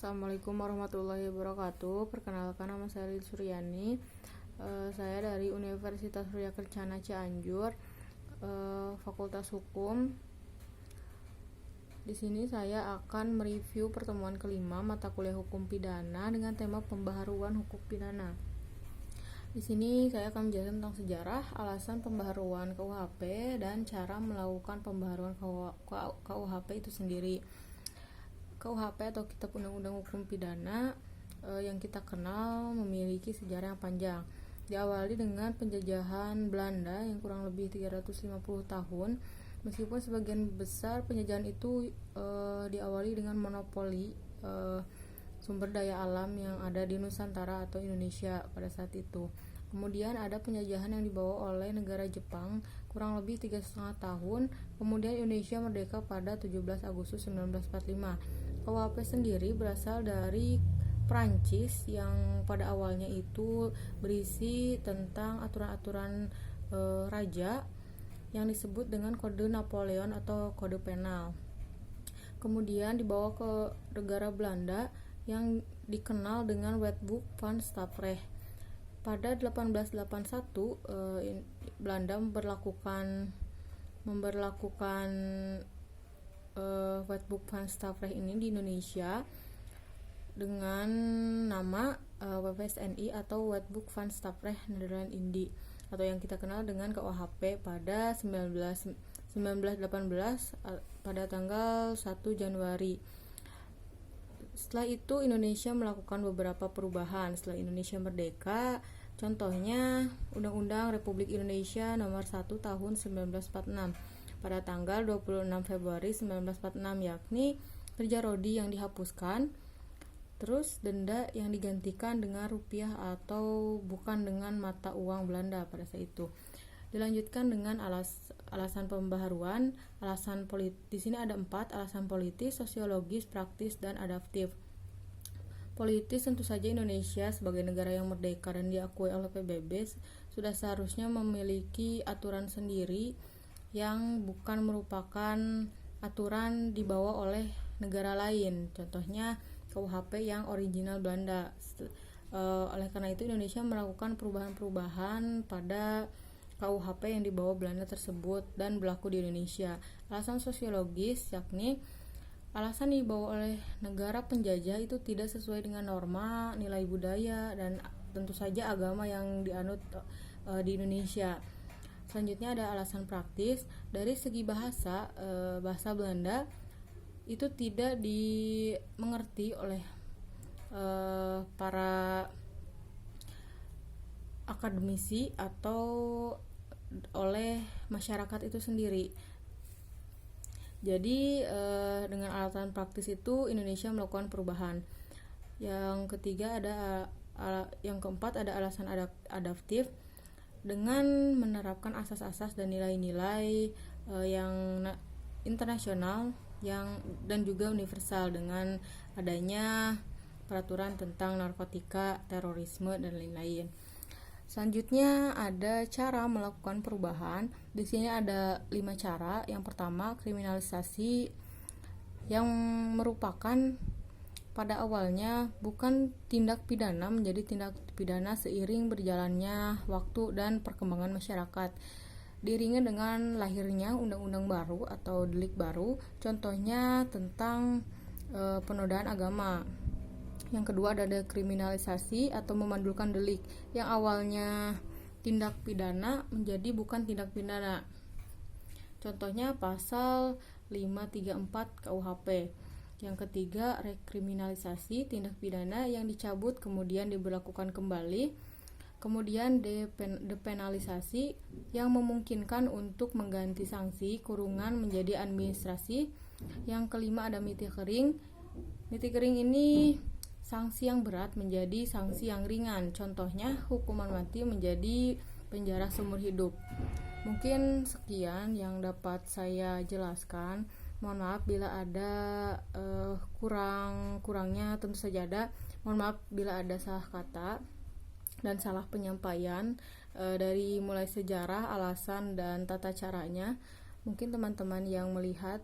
Assalamualaikum warahmatullahi wabarakatuh. Perkenalkan, nama saya Lili Suryani. Saya dari Universitas Surya Kencana Cianjur, Fakultas Hukum. Di sini saya akan mereview pertemuan kelima mata kuliah hukum pidana dengan tema pembaharuan hukum pidana. Di sini saya akan menjelaskan tentang sejarah, alasan pembaharuan KUHP, dan cara melakukan pembaharuan KUHP itu sendiri. KUHP atau Kitab Undang-Undang Hukum Pidana yang kita kenal memiliki sejarah yang panjang. Diawali dengan penjajahan Belanda yang kurang lebih 350 tahun. Meskipun sebagian besar penjajahan itu diawali dengan monopoli sumber daya alam yang ada di Nusantara atau Indonesia pada saat itu. Kemudian ada penjajahan yang dibawa oleh negara Jepang kurang lebih 3,5 tahun. Kemudian Indonesia merdeka pada 17 Agustus 1945. KUHP sendiri berasal dari Prancis yang pada awalnya itu berisi tentang aturan-aturan raja yang disebut dengan Kode Napoleon atau Kode Penal. Kemudian dibawa ke negara Belanda yang dikenal dengan Wetboek van Staffrecht. Pada 1881 Belanda memberlakukan Wetboek van Staffrecht ini di Indonesia dengan nama WVSNI atau Wetboek van Staffrecht Nederland-Indië atau yang kita kenal dengan KUHP pada 1918 pada tanggal 1 Januari. Setelah itu Indonesia melakukan beberapa perubahan setelah Indonesia merdeka. Contohnya Undang-Undang Republik Indonesia Nomor 1 Tahun 1946 pada tanggal 26 Februari 1946, yakni kerja rodi yang dihapuskan, terus denda yang digantikan dengan rupiah atau bukan dengan mata uang Belanda pada saat itu. Dilanjutkan dengan alasan pembaharuan, alasan politis. Di sini ada 4, alasan politis, sosiologis, praktis, dan adaptif. Politis, tentu saja Indonesia sebagai negara yang merdeka dan diakui oleh PBB sudah seharusnya memiliki aturan sendiri yang bukan merupakan aturan dibawa oleh negara lain. Contohnya KUHP yang original Belanda. Oleh karena itu Indonesia melakukan perubahan-perubahan pada KUHP yang dibawa Belanda tersebut dan berlaku di Indonesia. Alasan sosiologis, yakni alasan dibawa oleh negara penjajah itu tidak sesuai dengan norma, nilai budaya, dan tentu saja agama yang dianut di Indonesia. Selanjutnya ada alasan praktis. Dari segi bahasa Belanda itu tidak dimengerti oleh para akademisi atau oleh masyarakat itu sendiri. Jadi dengan alasan praktis itu Indonesia melakukan perubahan. Yang keempat ada alasan adaptif. Dengan menerapkan asas-asas dan nilai-nilai yang internasional dan juga universal dengan adanya peraturan tentang narkotika, terorisme, dan lain-lain. Selanjutnya ada cara melakukan perubahan. Di sini ada 5 cara. Yang pertama, kriminalisasi, yang merupakan pada awalnya bukan tindak pidana menjadi tindak pidana seiring berjalannya waktu dan perkembangan masyarakat. Diiringi dengan lahirnya undang-undang baru atau delik baru, contohnya tentang penodaan agama. Yang kedua ada dekriminalisasi atau memandulkan delik, yang awalnya tindak pidana menjadi bukan tindak pidana. Contohnya pasal 534 KUHP. Yang ketiga, rekriminalisasi, tindak pidana yang dicabut kemudian diberlakukan kembali. Kemudian depenalisasi, yang memungkinkan untuk mengganti sanksi kurungan menjadi administrasi. Yang kelima ada miti kering. Miti kering ini sanksi yang berat menjadi sanksi yang ringan. Contohnya hukuman mati menjadi penjara seumur hidup. Mungkin sekian yang dapat saya jelaskan. Mohon maaf bila ada kurangnya, tentu saja ada. Mohon maaf bila ada salah kata dan salah penyampaian dari mulai sejarah, alasan, dan tata caranya. Mungkin teman-teman yang melihat